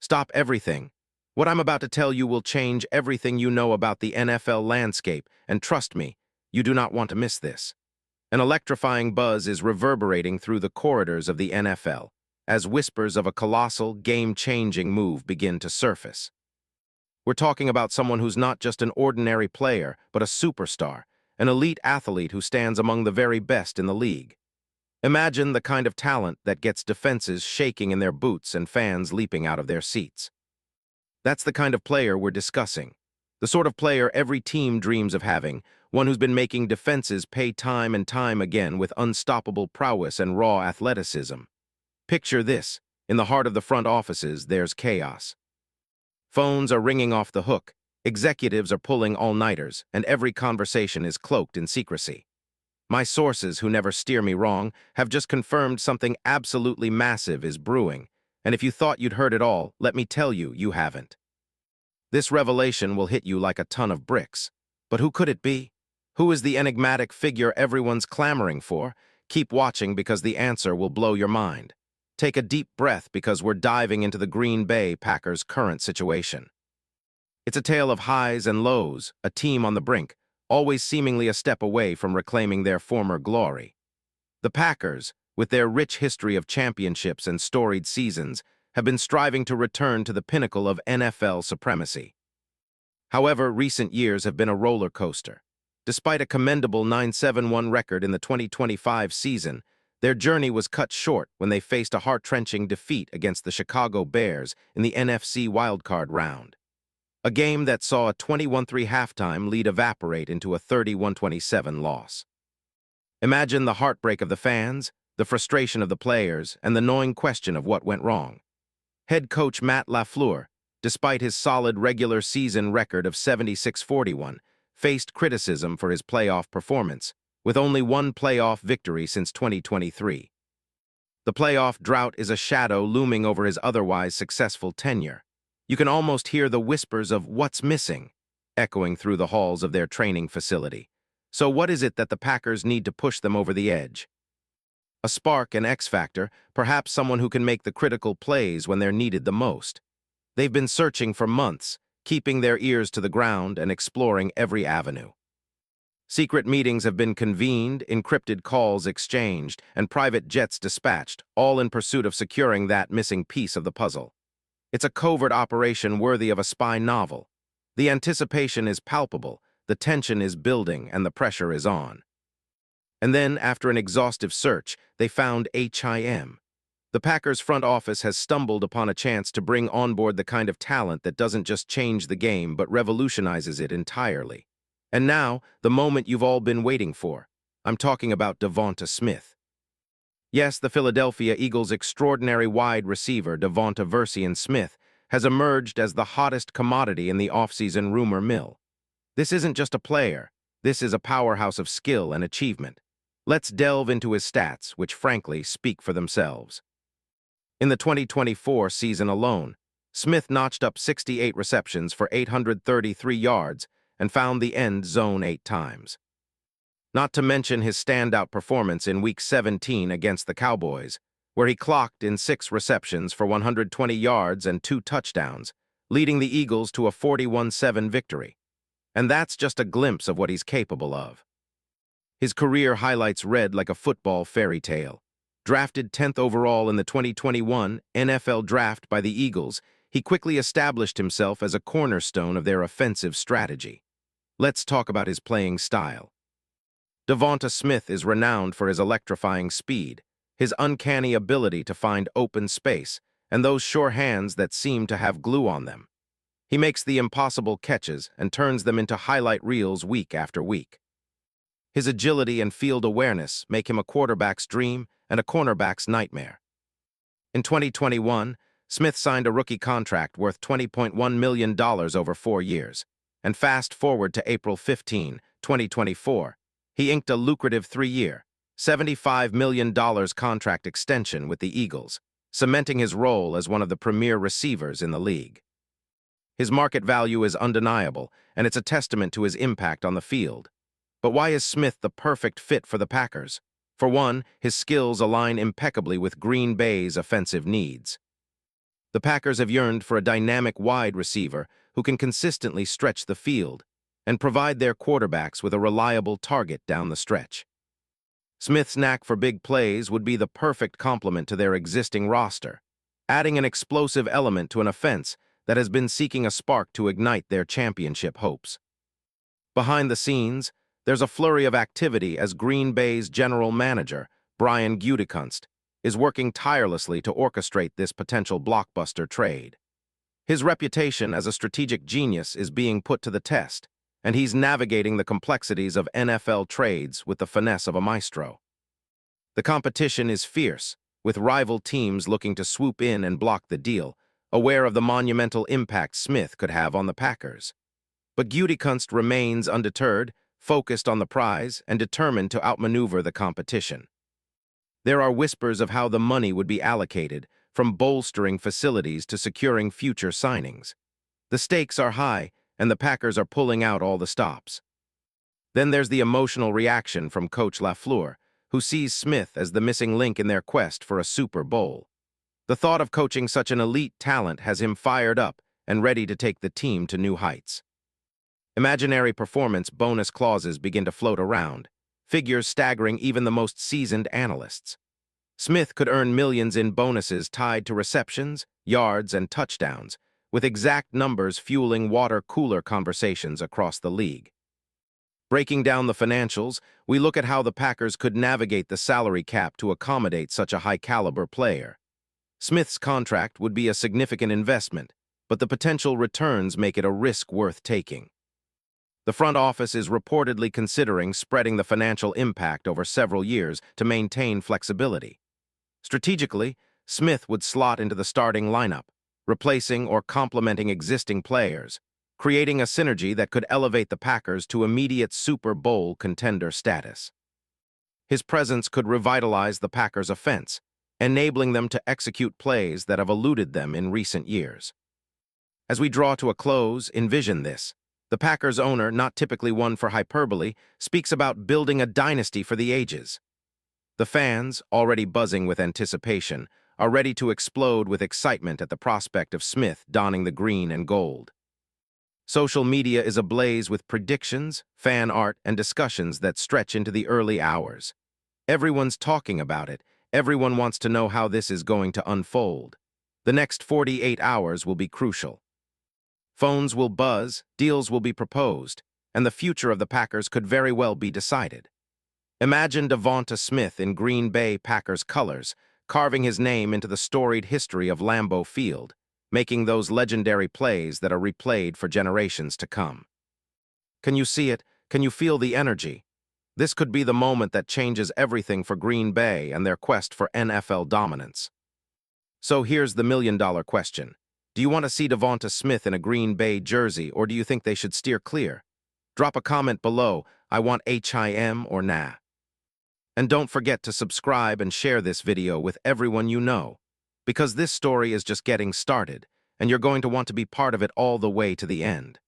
Stop everything. What I'm about to tell you will change everything you know about the NFL landscape, and trust me, you do not want to miss this. An electrifying buzz is reverberating through the corridors of the NFL as whispers of a colossal, game-changing move begin to surface. We're talking about someone who's not just an ordinary player, but a superstar, an elite athlete who stands among the very best in the league. Imagine the kind of talent that gets defenses shaking in their boots and fans leaping out of their seats. That's the kind of player we're discussing. The sort of player every team dreams of having, one who's been making defenses pay time and time again with unstoppable prowess and raw athleticism. Picture this. In the heart of the front offices, there's chaos. Phones are ringing off the hook, executives are pulling all-nighters, and every conversation is cloaked in secrecy. My sources, who never steer me wrong, have just confirmed something absolutely massive is brewing, and if you thought you'd heard it all, let me tell you, you haven't. This revelation will hit you like a ton of bricks. But who could it be? Who is the enigmatic figure everyone's clamoring for? Keep watching because the answer will blow your mind. Take a deep breath because we're diving into the Green Bay Packers' current situation. It's a tale of highs and lows, a team on the brink, always seemingly a step away from reclaiming their former glory. The Packers, with their rich history of championships and storied seasons, have been striving to return to the pinnacle of NFL supremacy. However, recent years have been a roller coaster. Despite a commendable 9-7-1 record in the 2025 season, their journey was cut short when they faced a heart-wrenching defeat against the Chicago Bears in the NFC wildcard round. A game that saw a 21-3 halftime lead evaporate into a 31-27 loss. Imagine the heartbreak of the fans, the frustration of the players, and the gnawing question of what went wrong. Head coach Matt LaFleur, despite his solid regular season record of 76-41, faced criticism for his playoff performance, with only one playoff victory since 2023. The playoff drought is a shadow looming over his otherwise successful tenure. You can almost hear the whispers of "what's missing" echoing through the halls of their training facility. So what is it that the Packers need to push them over the edge? A spark, an X-factor, perhaps someone who can make the critical plays when they're needed the most. They've been searching for months, keeping their ears to the ground and exploring every avenue. Secret meetings have been convened, encrypted calls exchanged, and private jets dispatched, all in pursuit of securing that missing piece of the puzzle. It's a covert operation worthy of a spy novel. The anticipation is palpable, the tension is building, and the pressure is on. And then, after an exhaustive search, they found HIM. The Packers front office has stumbled upon a chance to bring on board the kind of talent that doesn't just change the game but revolutionizes it entirely. And now, the moment you've all been waiting for. I'm talking about Devonta Smith. Yes, the Philadelphia Eagles' extraordinary wide receiver, Devonta Versian Smith, has emerged as the hottest commodity in the offseason rumor mill. This isn't just a player. This is a powerhouse of skill and achievement. Let's delve into his stats, which frankly speak for themselves. In the 2024 season alone, Smith notched up 68 receptions for 833 yards and found the end zone 8 times. Not to mention his standout performance in Week 17 against the Cowboys, where he clocked in 6 receptions for 120 yards and 2 touchdowns, leading the Eagles to a 41-7 victory. And that's just a glimpse of what he's capable of. His career highlights read like a football fairy tale. Drafted 10th overall in the 2021 NFL Draft by the Eagles, he quickly established himself as a cornerstone of their offensive strategy. Let's talk about his playing style. Devonta Smith is renowned for his electrifying speed, his uncanny ability to find open space, and those sure hands that seem to have glue on them. He makes the impossible catches and turns them into highlight reels week after week. His agility and field awareness make him a quarterback's dream and a cornerback's nightmare. In 2021, Smith signed a rookie contract worth $20.1 million over 4 years. And fast forward to April 15, 2024, he inked a lucrative 3-year, $75 million contract extension with the Eagles, cementing his role as one of the premier receivers in the league. His market value is undeniable, and it's a testament to his impact on the field. But why is Smith the perfect fit for the Packers? For one, his skills align impeccably with Green Bay's offensive needs. The Packers have yearned for a dynamic wide receiver who can consistently stretch the field and provide their quarterbacks with a reliable target down the stretch. Smith's knack for big plays would be the perfect complement to their existing roster, adding an explosive element to an offense that has been seeking a spark to ignite their championship hopes. Behind the scenes, there's a flurry of activity as Green Bay's general manager, Brian Gutekunst, is working tirelessly to orchestrate this potential blockbuster trade. His reputation as a strategic genius is being put to the test, and he's navigating the complexities of NFL trades with the finesse of a maestro. The competition is fierce, with rival teams looking to swoop in and block the deal, aware of the monumental impact Smith could have on the Packers. But Gutekunst remains undeterred, focused on the prize, and determined to outmaneuver the competition. There are whispers of how the money would be allocated, from bolstering facilities to securing future signings. The stakes are high, and the Packers are pulling out all the stops. Then there's the emotional reaction from Coach LaFleur, who sees Smith as the missing link in their quest for a Super Bowl. The thought of coaching such an elite talent has him fired up and ready to take the team to new heights. Imaginary performance bonus clauses begin to float around, figures staggering even the most seasoned analysts. Smith could earn millions in bonuses tied to receptions, yards, and touchdowns, with exact numbers fueling water-cooler conversations across the league. Breaking down the financials, we look at how the Packers could navigate the salary cap to accommodate such a high-caliber player. Smith's contract would be a significant investment, but the potential returns make it a risk worth taking. The front office is reportedly considering spreading the financial impact over several years to maintain flexibility. Strategically, Smith would slot into the starting lineup, replacing or complementing existing players, creating a synergy that could elevate the Packers to immediate Super Bowl contender status. His presence could revitalize the Packers' offense, enabling them to execute plays that have eluded them in recent years. As we draw to a close, envision this. The Packers owner, not typically one for hyperbole, speaks about building a dynasty for the ages. The fans, already buzzing with anticipation, are ready to explode with excitement at the prospect of Smith donning the green and gold. Social media is ablaze with predictions, fan art, and discussions that stretch into the early hours. Everyone's talking about it. Everyone wants to know how this is going to unfold. The next 48 hours will be crucial. Phones will buzz, deals will be proposed, and the future of the Packers could very well be decided. Imagine Devonta Smith in Green Bay Packers colors, carving his name into the storied history of Lambeau Field, making those legendary plays that are replayed for generations to come. Can you see it? Can you feel the energy? This could be the moment that changes everything for Green Bay and their quest for NFL dominance. So here's the million-dollar question. Do you want to see Devonta Smith in a Green Bay jersey, or do you think they should steer clear? Drop a comment below, I want HIM or nah. And don't forget to subscribe and share this video with everyone you know, because this story is just getting started, and you're going to want to be part of it all the way to the end.